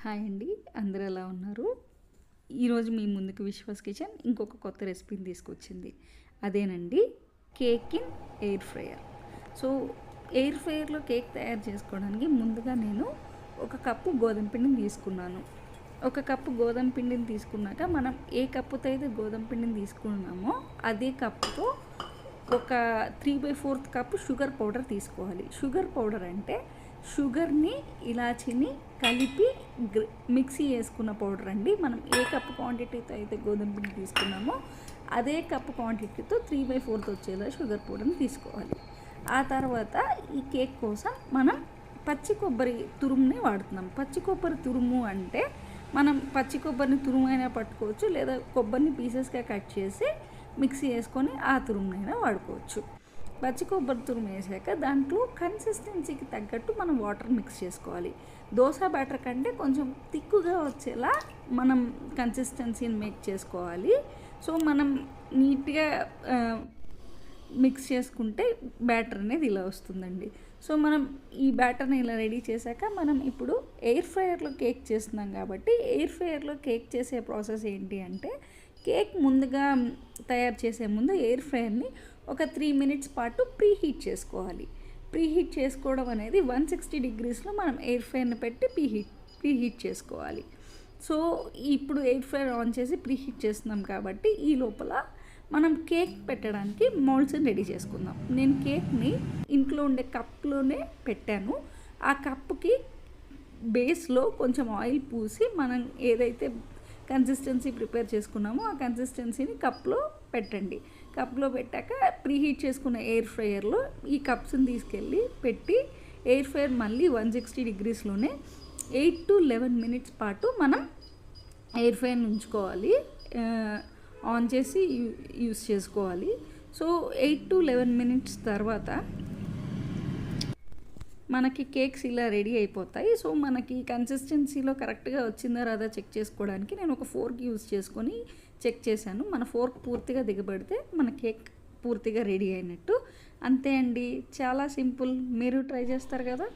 Hi అండి, అందరూ ఎలా ఉన్నారు? ఈరోజు మీ ముందుకు విశ్వాస్ కిచెన్ ఇంకొక కొత్త రెసిపీని తీసుకొచ్చింది. అదేనండి, cake in air fryer. So air ఫ్రైయర్లో కేక్ తయారు చేసుకోవడానికి ముందుగా నేను ఒక కప్పు గోధుమ పిండిని తీసుకున్నాను. ఒక కప్పు గోధుమ పిండిని తీసుకున్నాక మనం ఏ కప్పుతో అయితే గోధుమ పిండిని తీసుకున్నామో అదే కప్పుతో ఒక 3/4 కప్పు షుగర్ పౌడర్ తీసుకోవాలి. షుగర్ పౌడర్ అంటే షుగర్ని ఇలాచీని కలిపి మిక్సీ వేసుకున్న పౌడర్ అండి. మనం ఏ కప్పు క్వాంటిటీతో అయితే గోధుమ పిండి తీసుకున్నామో అదే కప్పు క్వాంటిటీతో 3/4 వచ్చేలా షుగర్ పౌడర్ని తీసుకోవాలి. ఆ తర్వాత ఈ కేక్ కోసం మనం పచ్చి కొబ్బరి తురుముని వాడుతున్నాం. పచ్చి కొబ్బరి తురుము అంటే మనం పచ్చి కొబ్బరిని తురుము అయినా పట్టుకోవచ్చు, లేదా కొబ్బరిని పీసెస్గా కట్ చేసి మిక్సీ వేసుకొని ఆ తురుమునైనా వాడుకోవచ్చు. పచ్చి కొబ్బరి తురుము వేసాక దాంట్లో కన్సిస్టెన్సీకి తగ్గట్టు మనం వాటర్ మిక్స్ చేసుకోవాలి. దోశ బ్యాటర్ కంటే కొంచెం తిక్కుగా వచ్చేలా మనం కన్సిస్టెన్సీని మేక్ చేసుకోవాలి. సో మనం నీట్గా మిక్స్ చేసుకుంటే బ్యాటర్ అనేది ఇలా వస్తుందండి. సో మనం ఈ బ్యాటర్ని ఇలా రెడీ చేశాక మనం ఇప్పుడు ఎయిర్ ఫ్రైయర్లో కేక్ చేస్తున్నాం కాబట్టి ఎయిర్ ఫ్రైయర్లో కేక్ చేసే ప్రాసెస్ ఏంటి అంటే, కేక్ ముందుగా తయారు చేసే ముందు ఎయిర్ ఫ్రైయర్ని ఒక 3 మినిట్స్ పాటు ప్రీహీట్ చేసుకోవాలి. ప్రీహీట్ చేసుకోవడం అనేది 160 డిగ్రీస్లో మనం ఎయిర్ ఫ్రైయర్ని పెట్టి ప్రీహీట్ చేసుకోవాలి. సో ఇప్పుడు ఎయిర్ ఫ్రైయర్ ఆన్ చేసి ప్రీహీట్ చేస్తున్నాం కాబట్టి ఈ లోపల మనం కేక్ పెట్టడానికి మౌల్డ్స్ని రెడీ చేసుకుందాం. నేను కేక్ని ఇంట్లో ఉండే కప్లోనే పెట్టాను. ఆ కప్పుకి బేస్లో కొంచెం ఆయిల్ పూసి మనం ఏదైతే కన్సిస్టెన్సీ ప్రిపేర్ చేసుకున్నామో ఆ కన్సిస్టెన్సీని కప్లో పెట్టండి. కప్లో పెట్టాక ప్రీహీట్ చేసుకున్న ఎయిర్ ఫ్రైయర్లో ఈ కప్స్ని తీసుకెళ్ళి పెట్టి ఎయిర్ ఫ్రైయర్ మళ్ళీ 160 డిగ్రీస్లోనే 8 to 11 మినిట్స్ పాటు మనం ఎయిర్ ఫ్రైయర్ని ఉంచుకోవాలి. ఆన్ చేసి యూస్ చేసుకోవాలి. సో 8 to 11 మినిట్స్ తర్వాత మనకి కేక్స్ ఇలా రెడీ అయిపోతాయి. సో మనకి కన్సిస్టెన్సీలో కరెక్ట్గా వచ్చిందా రాదా చెక్ చేసుకోవడానికి నేను ఒక ఫోర్క్ యూజ్ చేసుకొని చెక్ చేశాను. మన ఫోర్క్ పూర్తిగా దిగబడితే మన కేక్ పూర్తిగా రెడీ అయినట్టు. అంతే అండి, చాలా సింపుల్. మీరు ట్రై చేస్తారు కదా.